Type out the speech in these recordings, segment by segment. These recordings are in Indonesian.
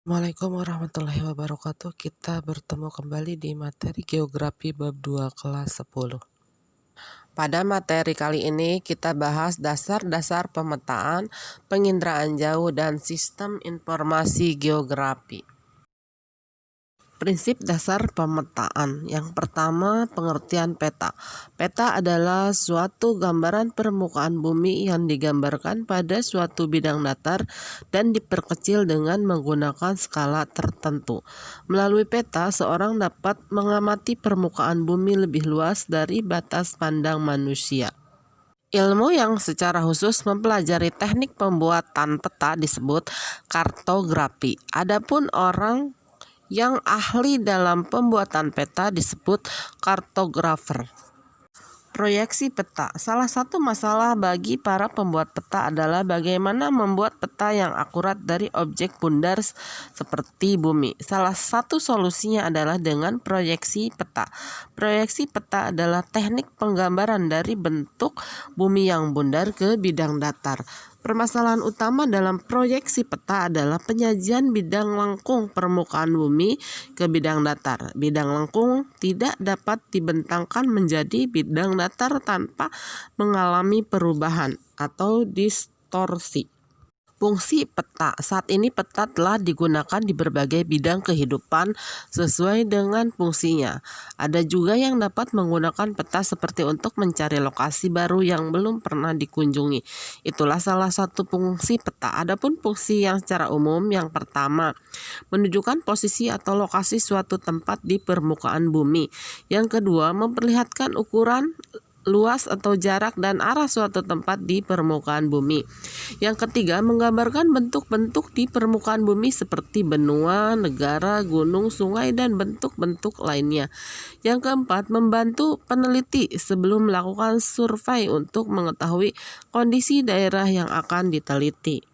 Assalamualaikum warahmatullahi wabarakatuh. Kita bertemu kembali di materi Geografi bab 2 kelas 10. Pada materi kali ini kita bahas dasar-dasar pemetaan, penginderaan jauh, dan sistem informasi geografi. Prinsip dasar pemetaan. Yang pertama, pengertian peta. Peta adalah suatu gambaran permukaan bumi yang digambarkan pada suatu bidang datar dan diperkecil dengan menggunakan skala tertentu. Melalui peta, seorang dapat mengamati permukaan bumi lebih luas dari batas pandang manusia. Ilmu yang secara khusus mempelajari teknik pembuatan peta disebut kartografi. Adapun orang yang ahli dalam pembuatan peta disebut kartografer. Proyeksi peta. Salah satu masalah bagi para pembuat peta adalah bagaimana membuat peta yang akurat dari objek bundar seperti bumi. Salah satu solusinya adalah dengan proyeksi peta. Proyeksi peta adalah teknik penggambaran dari bentuk bumi yang bundar ke bidang datar. Permasalahan utama dalam proyeksi peta adalah penyajian bidang lengkung permukaan bumi ke bidang datar. Bidang lengkung tidak dapat dibentangkan menjadi bidang datar tanpa mengalami perubahan atau distorsi. Fungsi peta. Saat ini peta telah digunakan di berbagai bidang kehidupan sesuai dengan fungsinya. Ada juga yang dapat menggunakan peta seperti untuk mencari lokasi baru yang belum pernah dikunjungi. Itulah salah satu fungsi peta. Adapun fungsi yang secara umum, yang pertama, menunjukkan posisi atau lokasi suatu tempat di permukaan bumi. Yang kedua, memperlihatkan ukuran, luas atau jarak dan arah suatu tempat di permukaan bumi. Yang ketiga, menggambarkan bentuk-bentuk di permukaan bumi seperti benua, negara, gunung, sungai, dan bentuk-bentuk lainnya. Yang keempat, membantu peneliti sebelum melakukan survei untuk mengetahui kondisi daerah yang akan diteliti.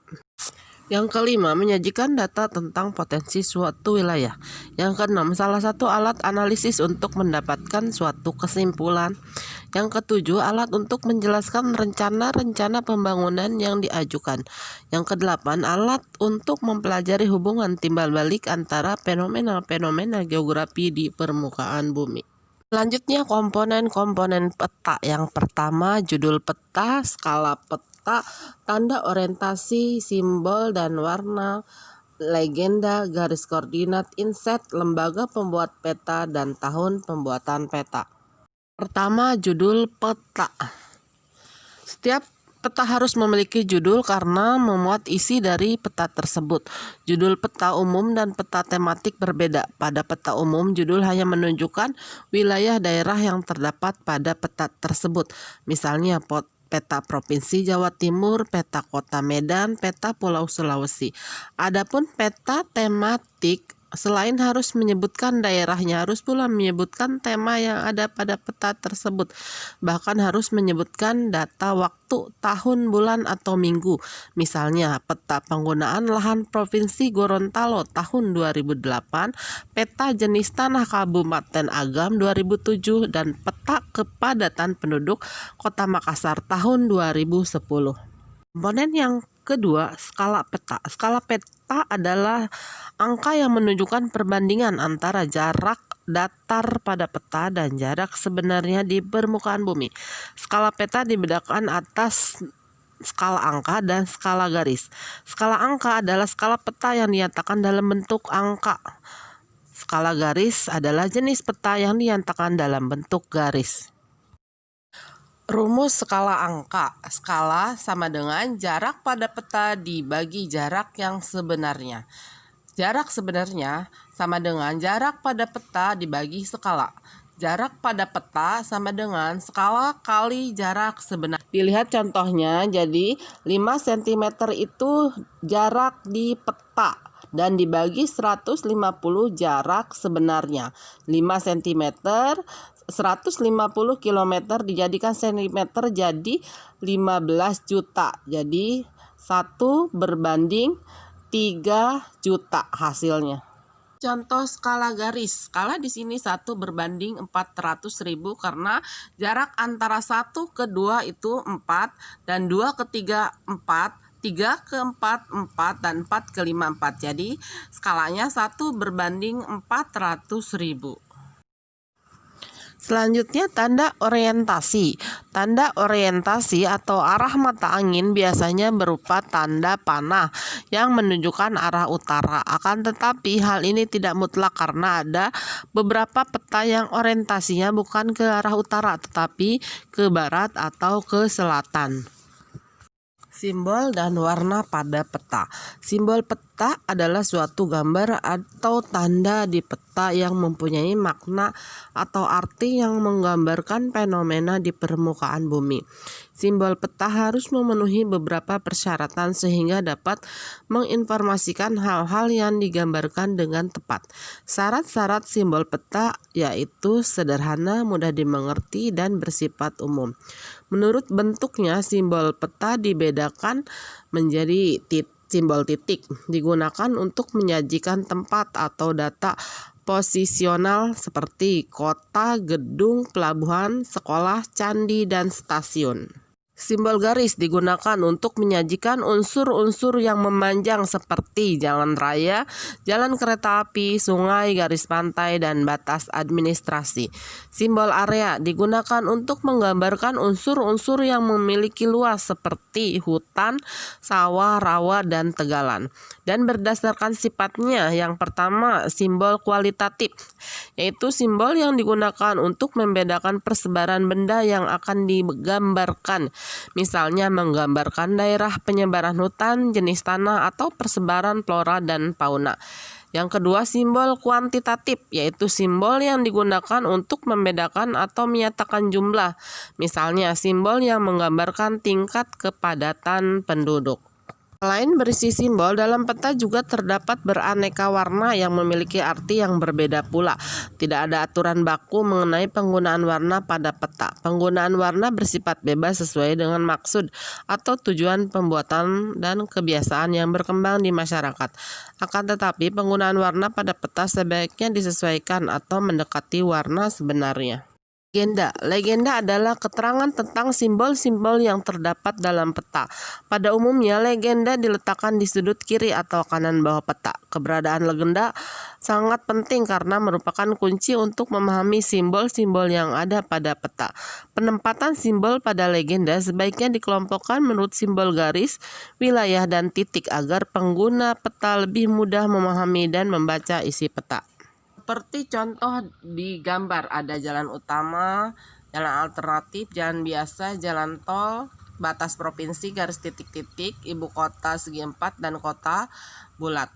Yang kelima, menyajikan data tentang potensi suatu wilayah. Yang keenam, salah satu alat analisis untuk mendapatkan suatu kesimpulan. Yang ketujuh, alat untuk menjelaskan rencana-rencana pembangunan yang diajukan. Yang kedelapan, alat untuk mempelajari hubungan timbal balik antara fenomena-fenomena geografi di permukaan bumi. Selanjutnya, komponen-komponen peta. Yang pertama, judul peta, skala peta, tanda orientasi, simbol dan warna, legenda, garis koordinat, inset, lembaga pembuat peta, dan tahun pembuatan peta. Pertama, judul peta. Setiap peta harus memiliki judul karena memuat isi dari peta tersebut. Judul peta umum dan peta tematik berbeda. Pada peta umum, judul hanya menunjukkan wilayah daerah yang terdapat pada peta tersebut. Misalnya, peta Provinsi Jawa Timur, peta Kota Medan, peta Pulau Sulawesi. Adapun peta tematik, selain harus menyebutkan daerahnya, harus pula menyebutkan tema yang ada pada peta tersebut. Bahkan harus menyebutkan data waktu, tahun, bulan, atau minggu. Misalnya, peta penggunaan lahan Provinsi Gorontalo tahun 2008, peta jenis tanah Kabupaten Agam 2007, dan peta kepadatan penduduk Kota Makassar tahun 2010. Komponen yang kedua, skala peta. Skala peta adalah angka yang menunjukkan perbandingan antara jarak datar pada peta dan jarak sebenarnya di permukaan bumi. Skala peta dibedakan atas skala angka dan skala garis. Skala angka adalah skala peta yang dinyatakan dalam bentuk angka. Skala garis adalah jenis peta yang dinyatakan dalam bentuk garis. Rumus skala angka. Skala sama dengan jarak pada peta dibagi jarak yang sebenarnya. Jarak sebenarnya sama dengan jarak pada peta dibagi skala. Jarak pada peta sama dengan skala kali jarak sebenar. Dilihat contohnya, jadi 5 cm itu jarak di peta dan dibagi 150 jarak sebenarnya. 5 cm 150 km dijadikan cm jadi 15 juta. Jadi 1 berbanding 3 juta hasilnya. Contoh skala garis. Skala di sini 1 berbanding 400.000 karena jarak antara 1 ke 2 itu 4 dan 2 ke 3 4. 3/4 4 dan 4/5 4. Jadi skalanya 1/400.000. Selanjutnya tanda orientasi. Tanda orientasi atau arah mata angin biasanya berupa tanda panah yang menunjukkan arah utara. Akan tetapi hal ini tidak mutlak karena ada beberapa peta yang orientasinya bukan ke arah utara tetapi ke barat atau ke selatan. Simbol dan warna pada peta. Simbol peta adalah suatu gambar atau tanda di peta yang mempunyai makna atau arti yang menggambarkan fenomena di permukaan bumi. Simbol peta harus memenuhi beberapa persyaratan sehingga dapat menginformasikan hal-hal yang digambarkan dengan tepat. Syarat-syarat simbol peta yaitu sederhana, mudah dimengerti, dan bersifat umum. Menurut bentuknya, simbol peta dibedakan menjadi simbol titik, digunakan untuk menyajikan tempat atau data posisional seperti kota, gedung, pelabuhan, sekolah, candi, dan stasiun. Simbol garis digunakan untuk menyajikan unsur-unsur yang memanjang seperti jalan raya, jalan kereta api, sungai, garis pantai, dan batas administrasi. Simbol area digunakan untuk menggambarkan unsur-unsur yang memiliki luas seperti hutan, sawah, rawa, dan tegalan. Dan berdasarkan sifatnya, yang pertama simbol kualitatif, yaitu simbol yang digunakan untuk membedakan persebaran benda yang akan digambarkan. Misalnya menggambarkan daerah penyebaran hutan, jenis tanah, atau persebaran flora dan fauna. Yang kedua, simbol kuantitatif, yaitu simbol yang digunakan untuk membedakan atau menyatakan jumlah. Misalnya simbol yang menggambarkan tingkat kepadatan penduduk. Selain berisi simbol, dalam peta juga terdapat beraneka warna yang memiliki arti yang berbeda pula. Tidak ada aturan baku mengenai penggunaan warna pada peta. Penggunaan warna bersifat bebas sesuai dengan maksud atau tujuan pembuatan dan kebiasaan yang berkembang di masyarakat. Akan tetapi, penggunaan warna pada peta sebaiknya disesuaikan atau mendekati warna sebenarnya. Legenda adalah keterangan tentang simbol-simbol yang terdapat dalam peta. Pada umumnya, legenda diletakkan di sudut kiri atau kanan bawah peta. Keberadaan legenda sangat penting karena merupakan kunci untuk memahami simbol-simbol yang ada pada peta. Penempatan simbol pada legenda sebaiknya dikelompokkan menurut simbol garis, wilayah, dan titik agar pengguna peta lebih mudah memahami dan membaca isi peta. Seperti contoh di gambar, ada jalan utama, jalan alternatif, jalan biasa, jalan tol, batas provinsi, garis titik-titik, ibu kota segi empat, dan kota bulat.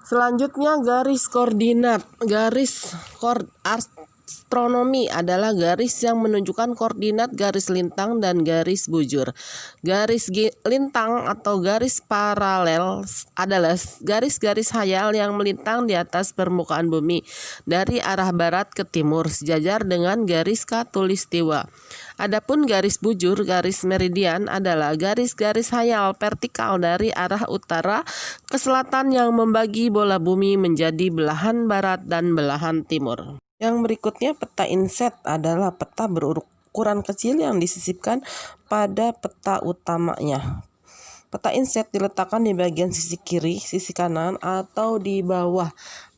Selanjutnya garis koordinat. Astronomi adalah garis yang menunjukkan koordinat garis lintang dan garis bujur. Garis lintang atau garis paralel adalah garis-garis khayal yang melintang di atas permukaan bumi dari arah barat ke timur sejajar dengan garis khatulistiwa. Adapun garis bujur, garis meridian adalah garis-garis khayal vertikal dari arah utara ke selatan yang membagi bola bumi menjadi belahan barat dan belahan timur. Yang berikutnya peta inset adalah peta berukuran kecil yang disisipkan pada peta utamanya. Peta inset diletakkan di bagian sisi kiri, sisi kanan, atau di bawah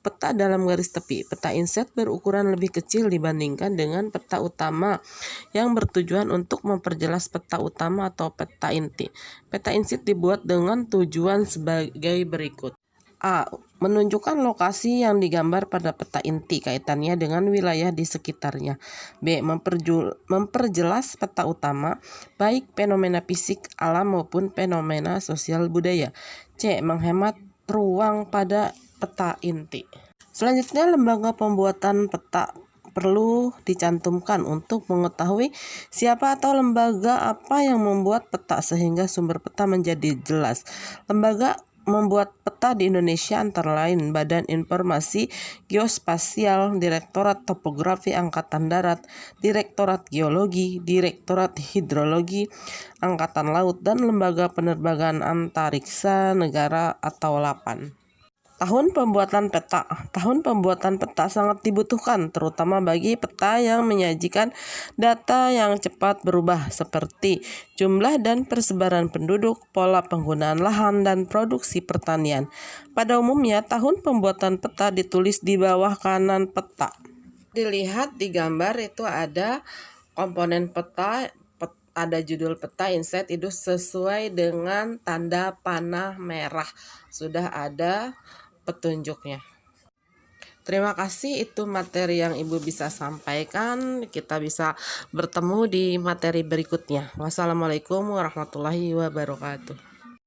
peta dalam garis tepi. Peta inset berukuran lebih kecil dibandingkan dengan peta utama yang bertujuan untuk memperjelas peta utama atau peta inti. Peta inset dibuat dengan tujuan sebagai berikut. A. Menunjukkan lokasi yang digambar pada peta inti, kaitannya dengan wilayah di sekitarnya. B. Memperjelas peta utama, baik fenomena fisik alam maupun fenomena sosial budaya. C. Menghemat ruang pada peta inti. Selanjutnya, lembaga pembuatan peta perlu dicantumkan untuk mengetahui siapa atau lembaga apa yang membuat peta sehingga sumber peta menjadi jelas. Lembaga membuat peta di Indonesia antara lain Badan Informasi Geospasial, Direktorat Topografi Angkatan Darat, Direktorat Geologi, Direktorat Hidrologi Angkatan Laut, dan Lembaga Penerbangan Antariksa Negara atau LAPAN. Tahun pembuatan peta. Tahun pembuatan peta sangat dibutuhkan, terutama bagi peta yang menyajikan data yang cepat berubah seperti jumlah dan persebaran penduduk, pola penggunaan lahan, dan produksi pertanian. Pada umumnya, tahun pembuatan peta ditulis di bawah kanan peta. Dilihat di gambar itu ada komponen peta, ada judul peta, inset itu sesuai dengan tanda panah merah. Sudah ada petunjuknya. Terima kasih, itu materi yang Ibu bisa sampaikan. Kita bisa bertemu di materi berikutnya. Wassalamualaikum warahmatullahi wabarakatuh.